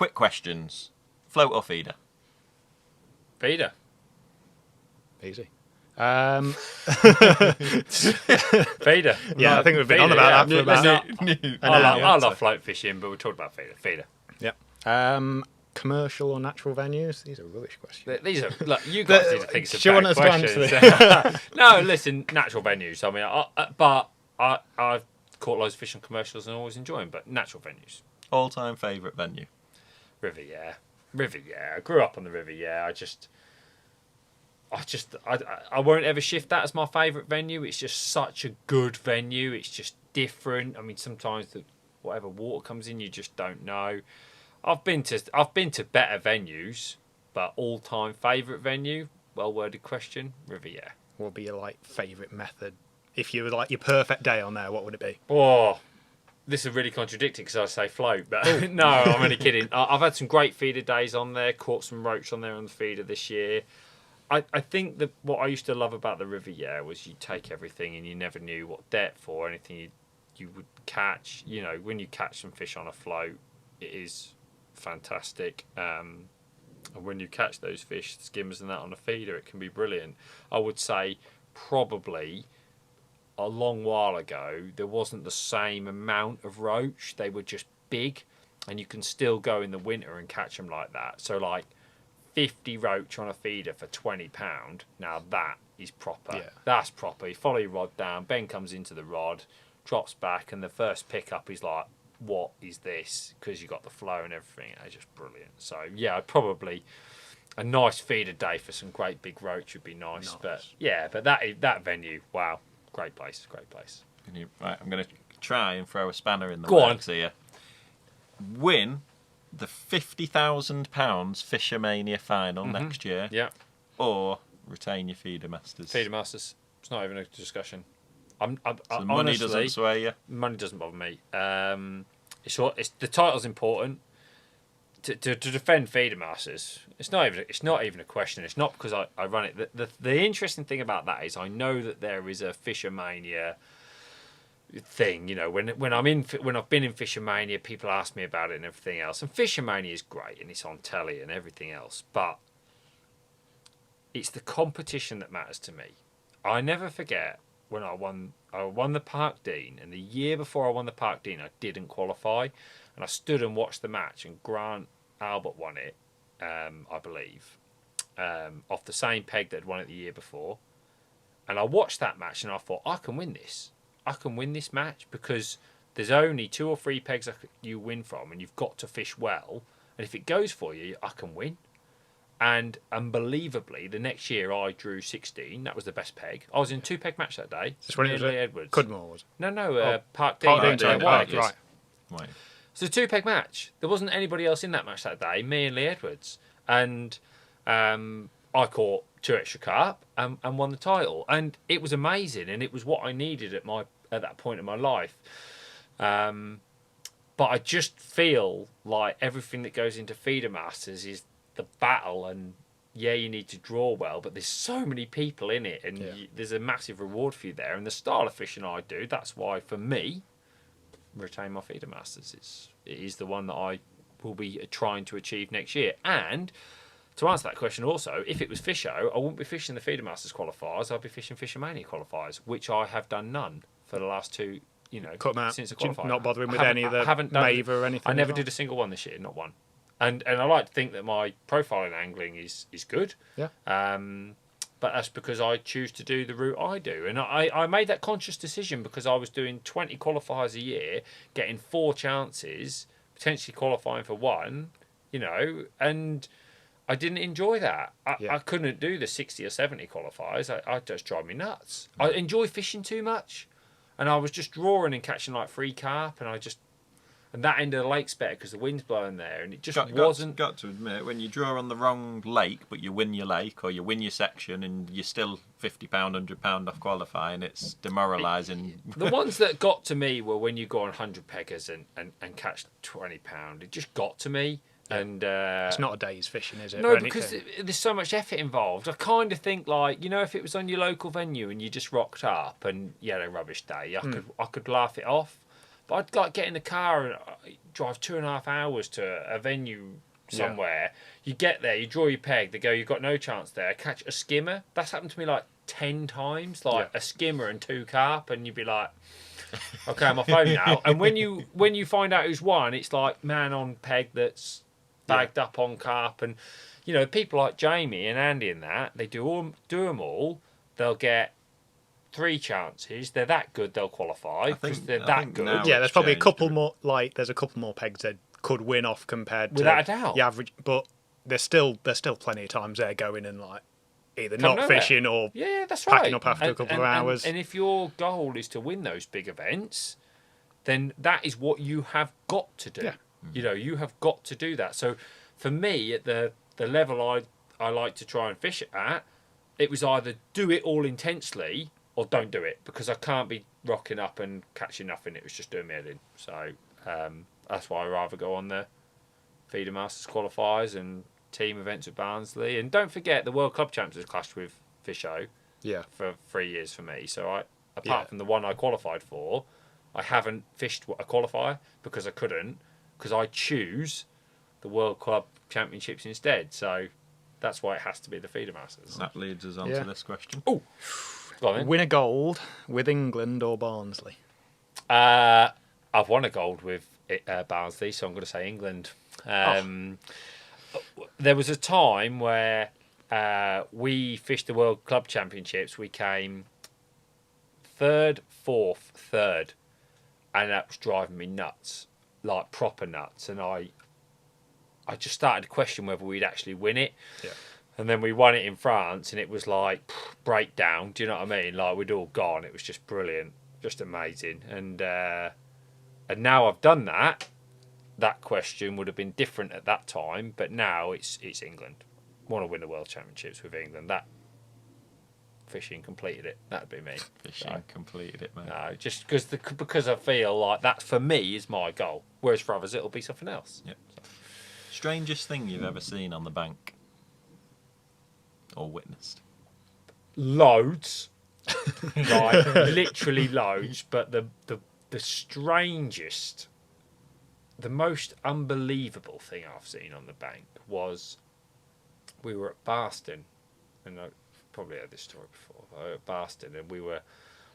quick questions. Float or feeder? Feeder. Easy. Feeder. Yeah, I think we've been on about that for about I love float fishing, but we talked about feeder. Feeder. Yeah. Commercial or natural venues? These are rubbish questions. These are, look, you guys need to think Do you of want bad us to answer questions. No, listen, natural venues. I mean, I've caught loads of fish on commercials and always enjoy them, but natural venues. All-time favourite venue? River, yeah. I grew up on the river, yeah. I won't ever shift that as my favourite venue. It's just such a good venue. It's just different. I mean, sometimes whatever water comes in, you just don't know. I've been to better venues, but all-time favourite venue, well-worded question, river, yeah. What would be your favourite method? If you were your perfect day on there, what would it be? Oh, this is really contradicting because I say float, but no, I'm only kidding. I've had some great feeder days on there. Caught some roach on there on the feeder this year. I think that what I used to love about the river, yeah, was you take everything and you never knew what depth or anything you would catch. You know, when you catch some fish on a float, it is fantastic. And when you catch those fish, skimmers and that on a feeder, it can be brilliant. I would say probably a long while ago there wasn't the same amount of roach. They were just big, and you can still go in the winter and catch them like that. So 50 roach on a feeder for £20. Now that is proper. Yeah. That's proper. You follow your rod down, Ben comes into the rod, drops back, and the first pickup is like, what is this? Because you got the flow and everything. It's just brilliant. So yeah, probably a nice feeder day for some great big roach would be nice. But yeah, but that venue, wow, great place. Right, I'm going to try and throw a spanner in the Go works here. Win the £50,000 Fishermania final next year. Yeah. Or retain your feeder masters. Feeder masters. It's not even a discussion. So money doesn't sway you? Money doesn't bother me. It's the title's important. To defend feeder masters, it's not even a question. It's not because I run it. The interesting thing about that is I know that there is a Fishermania thing. You know, when I've been in Fishermania, people ask me about it and everything else. And Fishermania is great and it's on telly and everything else, but it's the competition that matters to me. I never forget when I won the Park Dean, and the year before I won the Park Dean, I didn't qualify, and I stood and watched the match, and Grant Albert won it, I believe, off the same peg that had won it the year before, and I watched that match, and I thought, I can win this match, because there's only 2 or 3 pegs you win from, and you've got to fish well, and if it goes for you, I can win. And unbelievably, the next year I drew 16. That was the best peg. I was in a 2-peg match that day. Just when it was Lee Edwards. Cudmore, was it? No, Park Dean. Right. So 2-peg match. There wasn't anybody else in that match that day. Me and Lee Edwards, and I caught 2 extra carp and won the title. And it was amazing, and it was what I needed at that point in my life. But I just feel like everything that goes into feeder masters is the battle, and yeah, you need to draw well, but there's so many people in it, and there's a massive reward for you there. And the style of fishing I do, that's why for me, retain my feeder masters. It is the one that I will be trying to achieve next year. And to answer that question also, if it was Fisho, I wouldn't be fishing the feeder masters qualifiers. I'd be fishing Fishermania qualifiers, which I have done none for the last 2. Cut them out. Since the qualifier. Not bothering with any of the Mave or anything. I never did a single one this year, not one. And I like to think that my profile in angling is good. Yeah. But that's because I choose to do the route I do. And I made that conscious decision because I was doing 20 qualifiers a year, getting 4 chances, potentially qualifying for 1, and I didn't enjoy that. I couldn't do the 60 or 70 qualifiers. I just drive me nuts. I enjoy fishing too much. And I was just drawing and catching 3 carp, and that end of the lake's better because the wind's blowing there, and it just wasn't. Got to admit, when you draw on the wrong lake, but you win your lake or you win your section, and you're still £50, £100 off qualifying, it's demoralising. The ones that got to me were when you go on 100 peggers and catch £20. It just got to me. Yeah. And it's not a day's fishing, is it? No, because there's so much effort involved. I kind of think if it was on your local venue and you just rocked up and you had a rubbish day, I could laugh it off. But I'd like get in the car and drive 2.5 hours to a venue somewhere. You get there, you draw your peg, they go, you've got no chance there. Catch a skimmer. That's happened to me like 10 times, like a skimmer and 2 carp, and you'd be like, okay, I'm off home now. And when you find out who's won, it's like man on peg that's bagged up on carp, and you know, people like Jamie and Andy and that, they do them all. They'll get 3 chances. They're that good, they'll qualify because they're that good. Yeah, there's probably a couple more. Like, there's a couple more pegs they could win off compared to without a doubt the average. But there's still plenty of times they're going and like either not fishing or that's packing right. up after a couple of hours. And if your goal is to win those big events, then that is what you have got to do. Yeah. You know, you have got to do that. So for me, at the level I like to try and fish at, it was either do it all intensely or don't do it, because I can't be rocking up and catching nothing. It was just doing me head in. So that's why I rather go on the Feeder Masters qualifiers and team events at Barnsley. And don't forget, the World Club Champs has clashed with Fisho for 3 years for me. So apart from the one I qualified for, I haven't fished a qualifier because I couldn't, because I choose the World Club Championships instead. So that's why it has to be the Feeder Masters. That leads us on to this question. Oh, go on then. Win a gold with England or Barnsley? I've won a gold with Barnsley, so I'm going to say England. There was a time where we fished the World Club Championships. We came 3rd, 4th, 3rd, and that was driving me nuts, like proper nuts. And I just started to question whether we'd actually win it. Yeah. And then we won it in France, and it was like breakdown. Do you know what I mean? Like, we'd all gone. It was just brilliant, just amazing. And now I've done that. That question would have been different at that time, but now it's England. Want to win the World Championships with England? That fishing completed it. That'd be me. Fishing completed it, mate. No, just because I feel like that for me is my goal. Whereas for others, it'll be something else. Yep. Strangest thing you've ever seen on the bank or witnessed? Loads, right? Literally loads. But the strangest, the most unbelievable thing I've seen on the bank was we were at Barnsley, and I probably heard this story before. We were at Barnsley, and we were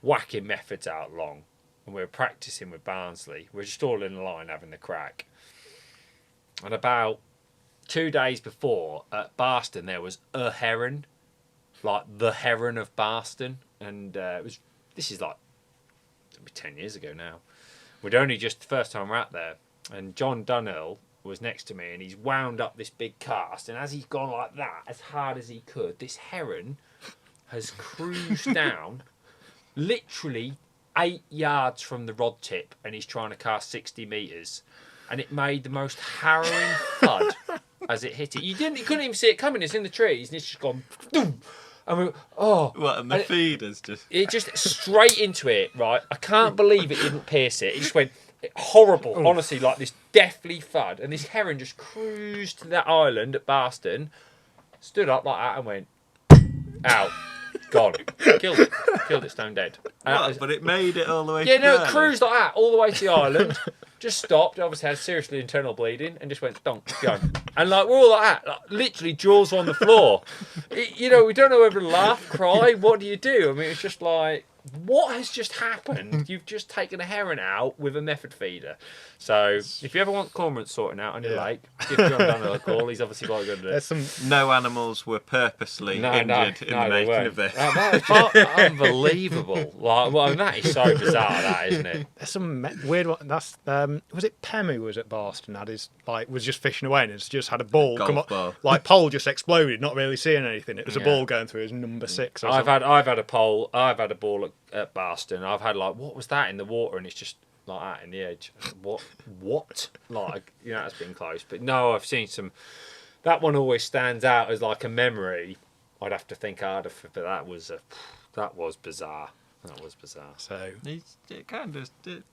whacking methods out long, and we were practicing with Barnsley. We were just all in a line having the crack. And about 2 days before, at Barnsley, there was a heron, like the heron of Barnsley, and this is like maybe 10 years ago now. We'd only just the first time we're out there, and John Dunhill was next to me, and he's wound up this big cast, and as he's gone like that as hard as he could, this heron has cruised down literally 8 yards from the rod tip, and he's trying to cast 60 metres, and it made the most harrowing thud as it hit it. You couldn't even see it coming. It's in the trees, and it's just gone boom. And we were, and the feeders just... It just straight into it, right? I can't believe it didn't pierce it. It just went horrible, honestly, like this deathly thud. And this heron just cruised to that island at Barnsley, stood up like that and went, out, gone. Killed it stone dead. But it made it all the way Yeah, to no, there. it cruised like that all the way to the island, just stopped, obviously had seriously internal bleeding, and just went, donk, gone. And like, we're all like that, like, literally jaws on the floor. We don't know whether to laugh, cry, what do you do? I mean, it's just like, what has just happened? You've just taken a heron out with a method feeder. So, if you ever want cormorant sorting out on your lake, give John Dunhill a call. He's obviously quite good at it. No animals were purposely injured in the making of this. That is unbelievable. Like, well, that is so bizarre, that, isn't it? There's some weird one. That's was it Pem who was at Boston? Was just fishing away and it's just had a ball come up, ball. like pole just exploded, not really seeing anything. It was a ball going through his number 6. Or I've had a ball at Boston. I've had like, what was that in the water? And it's just like that in the edge. What? Like, it's been close. But no, I've seen some. That one always stands out as like a memory. I'd have to think harder, but that was bizarre. That was bizarre. So It kind of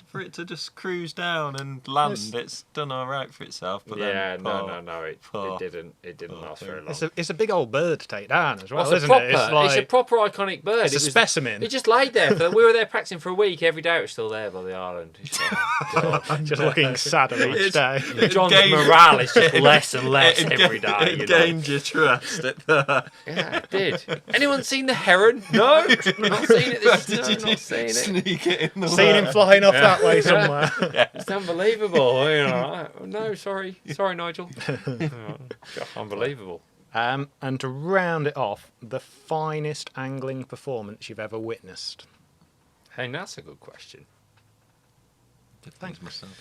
for it to just cruise down and land. It's done all right for itself, but Yeah, then no. It poor- didn't. It didn't poor last thing. very long. it's a big old bird to take down as well, Well, it's isn't it? it's a proper iconic bird. It's a specimen. It just laid there. We were there practicing for a week. Every day it was still there by the island. It's like, oh, God. just looking sadder each day. John's gained- morale is just less and less every day. It You know? gained your trust at that. Yeah, it did. Anyone seen the heron? No, not seen it. Not seen it. Sneak it in the Seen him way? flying off that way somewhere. It's unbelievable. You know, no, sorry, Nigel. Oh, unbelievable. And to round it off, the finest angling performance you've ever witnessed. Hey, that's a good question. Thanks, myself.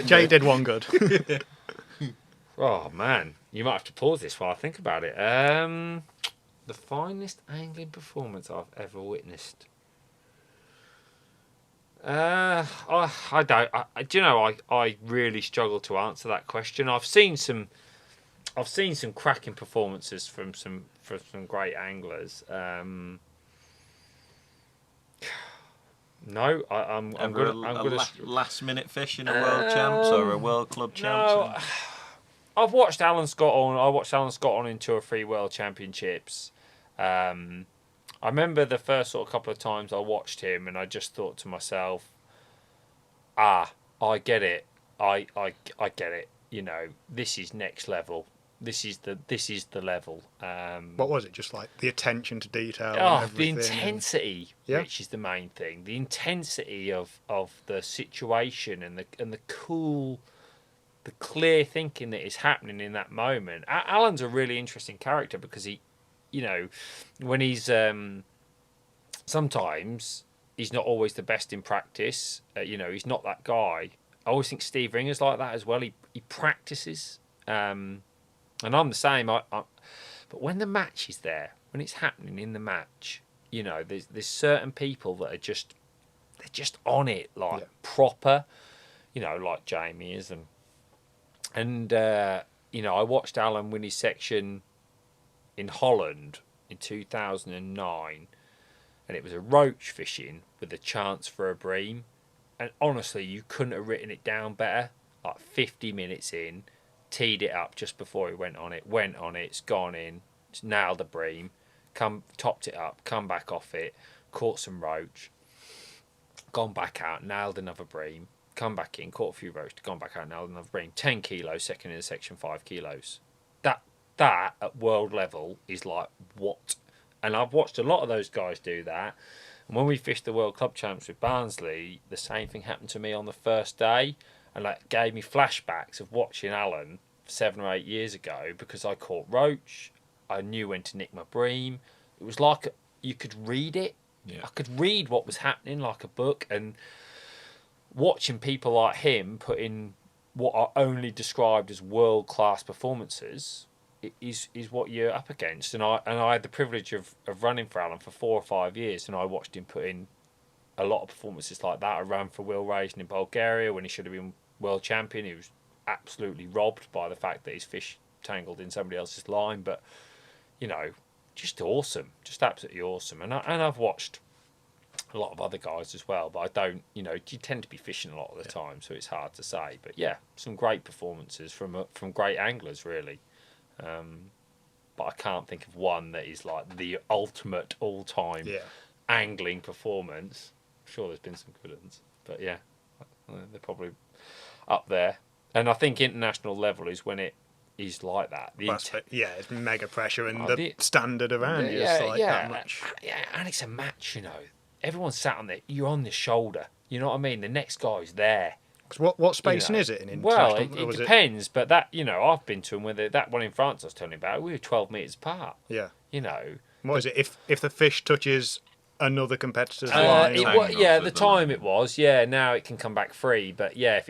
Jay did one good. Oh man, you might have to pause this while I think about it. The finest angling performance I've ever witnessed. I don't. Do you know? I really struggle to answer that question. I've seen some cracking performances from some great anglers. No, I'm gonna last minute fish in a world champs or a world club champs. No, I've watched Alan Scott on. I watched Alan Scott on in 2 or 3 World Championships. I remember the first sort of couple of times I watched him, and I just thought to myself, I get it. I get it. You know, this is next level. This is the level. What was it? Just like the attention to detail. And The everything. intensity, Yeah. which is the main thing. The intensity of the situation and the cool, the clear thinking that is happening in that moment. Alan's a really interesting character because he, you know, when he's sometimes he's not always the best in practice. You know, he's not that guy. I always think Steve Ringer's like that as well. He practices, and I'm the same. But when the match is there, when it's happening in the match, you know, there's certain people that are just on it, like proper. You know, like Jamie is, and you know, I watched Alan win his section in Holland in 2009, and it was a roach fishing with a chance for a bream, and honestly you couldn't have written it down better. Like 50 minutes in, teed it up just before he went on it, it's gone in, it's nailed a bream, topped it up, come back off it, caught some roach, gone back out, nailed another bream, come back in, caught a few roach, gone back out, nailed another bream. 10 kilos, second in the section, 5 kilos. That at world level is like, what? And I've watched a lot of those guys do that. And when we fished the World Club Champs with Barnsley, the same thing happened to me on the first day, and that gave me flashbacks of watching Alan 7 or 8 years ago, because I caught roach, I knew when to nick my bream. It was like you could read it. Yeah. I could read what was happening like a book, and watching people like him put in what are only described as world-class performances is what you're up against. And I had the privilege of running for Alan for 4 or 5 years, and I watched him put in a lot of performances like that. I ran for Will Raisin in Bulgaria when he should have been world champion. He was absolutely robbed by the fact that his fish tangled in somebody else's line. But, you know, just awesome. Just absolutely awesome. And I've watched a lot of other guys as well, but I don't, you know, you tend to be fishing a lot of the time, so it's hard to say. But yeah, some great performances from great anglers, really. But I can't think of one that is like the ultimate all-time angling performance. I'm sure there's been some good ones, but yeah, they're probably up there. And I think international level is when it is like that. It's mega pressure, and the standard around you is like that much. Yeah, and it's a match, you know. Everyone's sat on there. You're on the shoulder. You know what I mean? The next guy's there. What spacing is it in Well, international? it depends, but that, you know, I've been to them where that one in France I was telling you about, we were 12 metres apart. Yeah. You know. What is it? If the fish touches another competitor's line? At the time it was. Yeah, now it can come back free, but yeah,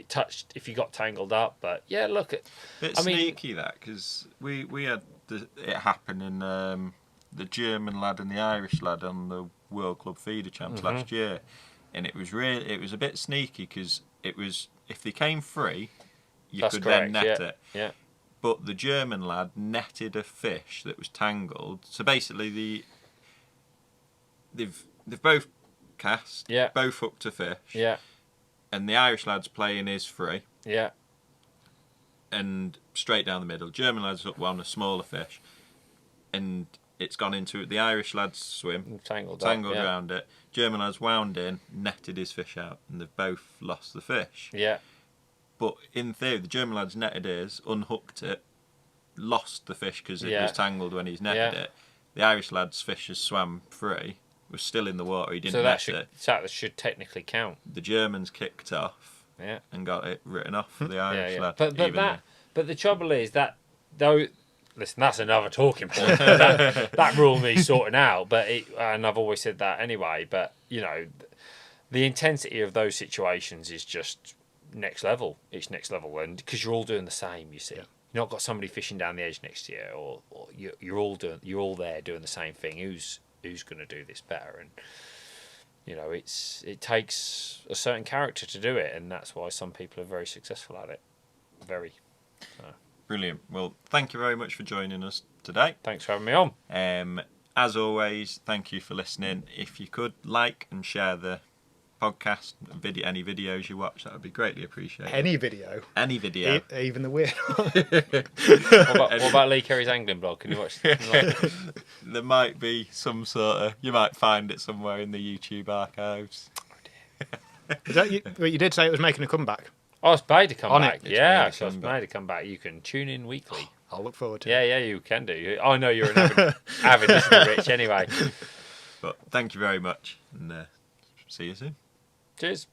if you got tangled up, but yeah, look at. It's sneaky that, because we had it happen in the German lad and the Irish lad on the World Club Feeder Champs last year, and it was a bit sneaky, because it was, if they came free, you could then net it. Yeah. But the German lad netted a fish that was tangled. So basically, they've they've both cast, Yeah. both hooked a fish, Yeah. and the Irish lad's playing his free, Yeah. and straight down the middle. German lad's hooked one, a smaller fish, and it's gone into the Irish lad's swim, Tangled around it. German lad's wound in, netted his fish out, and they've both lost the fish. Yeah. But in theory, the German lad's netted his, unhooked it, lost the fish because it was tangled when he's netted it. The Irish lad's fish has swam free, was still in the water, he didn't net it. So that should technically count. The Germans kicked off Yeah. and got it written off for the Irish lad. But the trouble is that, though, listen, that's another talking point. that rule needs sorting out. And I've always said that anyway. But you know, the intensity of those situations is just next level. It's next level, and because you're all doing the same, you see. You've not got somebody fishing down the edge next to you, or you're all there doing the same thing. Who's going to do this better? And you know, it takes a certain character to do it, and that's why some people are very successful at it. Very. Brilliant. Well, thank you very much for joining us today. Thanks for having me on. As always, thank you for listening. If you could like and share the podcast, any videos you watch, that would be greatly appreciated. Any video. Even the weird one. What about Lee Kerry's angling blog? Can you watch? There might be some sort of... You might find it somewhere in the YouTube archives. But you did say it was making a comeback. Oh, it's made to come back. Yeah, it's made to come back. You can tune in weekly. I'll look forward to it. Yeah, you can do. I know you're an avid listener, Rich, anyway. But thank you very much, and see you soon. Cheers.